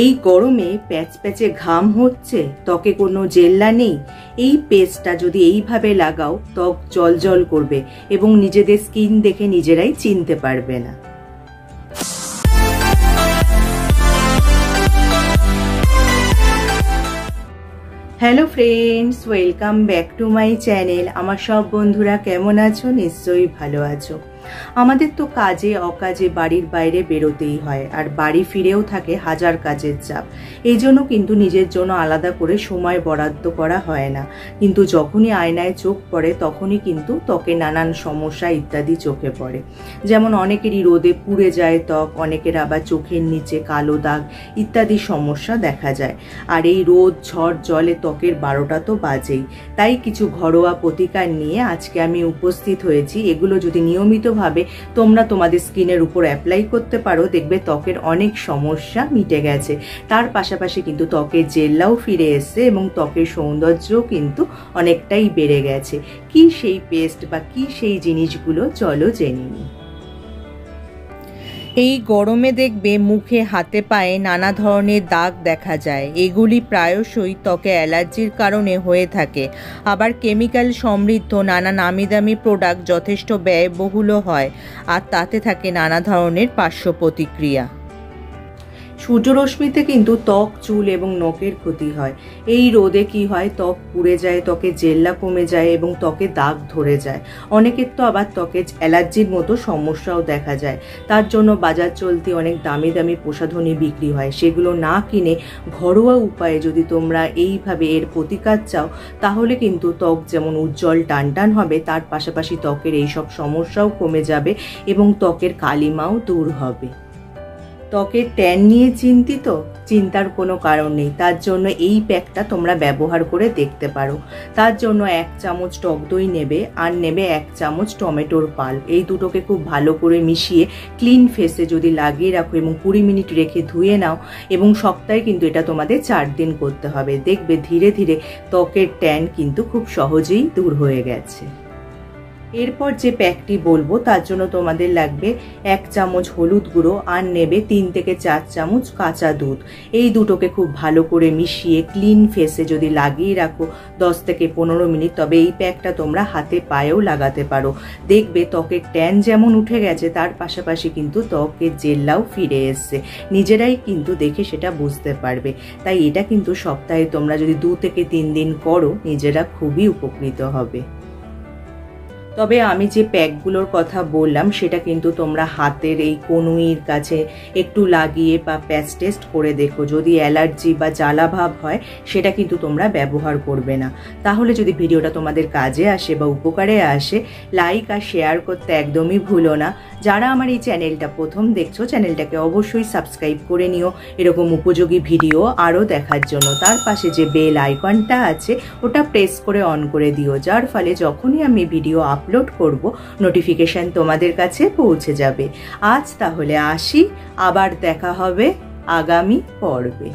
এই গরমে প্যাচপ্যাচে ঘাম হচ্ছে, ত্বকে কোনো জেল্লা নেই, এই পেস্টটা যদি এইভাবে লাগাও ত্বক জ্বলজ্বল করবে এবং নিজেদের স্কিন দেখে নিজেরাই চিনতে পারবে না। Hello friends, welcome back to my channel. আমার সব বন্ধুরা কেমন আছো? নিশ্চয়ই ভালো আছো। আমাদের তো কাজে অকাজে বাড়ির বাইরে বেরোতেই হয়, আর বাড়ি ফিরেও থাকে হাজার কাজের চাপ। এই জন্য কিন্তু নিজের জন্য আলাদা করে সময় বরাদ্দ করা হয় না, কিন্তু যখনই আয়নায় চোখ পড়ে তখনই কিন্তু ত্বকে নানান সমস্যা ইত্যাদি চোখে পড়ে। যেমন অনেকেরই রোদে পুড়ে যায় ত্বক, অনেকের আবার চোখের নিচে কালো দাগ ইত্যাদি সমস্যা দেখা যায়। আর এই রোদ ঝড় জলে ত্বকের 12টা তো বাজেই। তাই কিছু ঘরোয়া প্রতিকার নিয়ে আজকে আমি উপস্থিত হয়েছি। এগুলো যদি নিয়মিত ভাবে তোমরা তোমাদের স্কিনের উপর অ্যাপ্লাই করতে পারো, দেখবে ত্বকের অনেক সমস্যা মিটে গেছে। তার পাশাপাশি কিন্তু ত্বকের জেল্লাও ফিরে এসছে এবং ত্বকের সৌন্দর্যও কিন্তু অনেকটাই বেড়ে গেছে। কি সেই পেস্ট বা কি সেই জিনিসগুলো, চলো জেনে নিই। এই গরমে দেখবে মুখে হাতে পায়ে নানা ধরনের দাগ দেখা যায়। এগুলি প্রায়শই ত্বকে অ্যালার্জির কারণে হয়ে থাকে। আবার কেমিক্যাল সমৃদ্ধ নানা নামি দামি প্রোডাক্ট যথেষ্ট ব্যয়বহুলও হয়, আর তাতে থাকে নানা ধরনের পার্শ্ব প্রতিক্রিয়া। সূর্যরশ্মিতে কিন্তু ত্বক, চুল এবং নখের ক্ষতি হয়। এই রোদে কি হয়, ত্বক পুড়ে যায়, ত্বকে জেল্লা কমে যায় এবং ত্বকে দাগ ধরে যায়। অনেকের তো আবার ত্বকে অ্যালার্জির মতো সমস্যাও দেখা যায়। তার জন্য বাজার চলতি অনেক দামি দামি প্রসাধনী বিক্রি হয়। সেগুলো না কিনে ঘরোয়া উপায়ে যদি তোমরা এইভাবে এর প্রতিকার চাও, তাহলে কিন্তু ত্বক যেমন উজ্জ্বল টানটান হবে, তার পাশাপাশি ত্বকের এইসব সমস্যাও কমে যাবে এবং ত্বকের কালিমাও দূর হবে। ত্বকের ট্যান নিয়ে চিন্তিত? চিন্তার কোনো কারণ নেই। তার জন্য এই প্যাকটা তোমরা ব্যবহার করে দেখতে পারো। তার জন্য 1 চামচ টক দই নেবে, আর নেবে 1 চামচ টমেটোর পাল্প। এই দুটোকে খুব ভালো করে মিশিয়ে ক্লিন ফেসে যদি লাগিয়ে রাখো এবং 20 মিনিট রেখে ধুয়ে নাও, এবং সপ্তাহে কিন্তু এটা তোমাদের 4 দিন করতে হবে। দেখবে ধীরে ধীরে ত্বকের ট্যান কিন্তু খুব সহজেই দূর হয়ে গেছে। এরপর যে প্যাকটি বলবো তার জন্য তোমাদের লাগবে 1 চামচ হলুদ গুঁড়ো, আর নেবে 3 থেকে 4 চামচ কাঁচা দুধ। এই দুটোকে খুব ভালো করে মিশিয়ে ক্লিন ফেসে যদি লাগিয়ে রাখো 10 থেকে 15 মিনিট, তবে এই প্যাকটা তোমরা হাতে পায়েও লাগাতে পারো। দেখবে ত্বকের ট্যান যেমন উঠে গেছে, তার পাশাপাশি কিন্তু ত্বকের জেল্লাও ফিরে এসছে। নিজেরাই কিন্তু দেখে সেটা বুঝতে পারবে। তাই এটা কিন্তু সপ্তাহে তোমরা যদি 2 থেকে 3 দিন করো, নিজেরা খুবই উপকৃত হবে। তবে আমি যে প্যাকগুলোর কথা বললাম সেটা কিন্তু তোমরা হাতের এই কনুইর কাছে একটু লাগিয়ে বা প্যাচ টেস্ট করে দেখো। যদি অ্যালার্জি বা জ্বালা ভাব হয়, সেটা কিন্তু তোমরা ব্যবহার করবে না। তাহলে যদি ভিডিওটা তোমাদের কাজে আসে বা উপকারে আসে, লাইক আর শেয়ার করতে একদমই ভুলো না। যারা আমার এই চ্যানেলটা প্রথম দেখছো, চ্যানেলটাকে অবশ্যই সাবস্ক্রাইব করে নিও এরকম উপযোগী ভিডিও আরও দেখার জন্য। তার পাশে যে বেল আইকনটা আছে ওটা প্রেস করে অন করে দিও, যার ফলে যখনই আমি ভিডিও আপলোড করব নোটিফিকেশন তোমাদের কাছে পৌঁছে যাবে। আজ তাহলে আসি, আবার দেখা হবে আগামী পর্বে।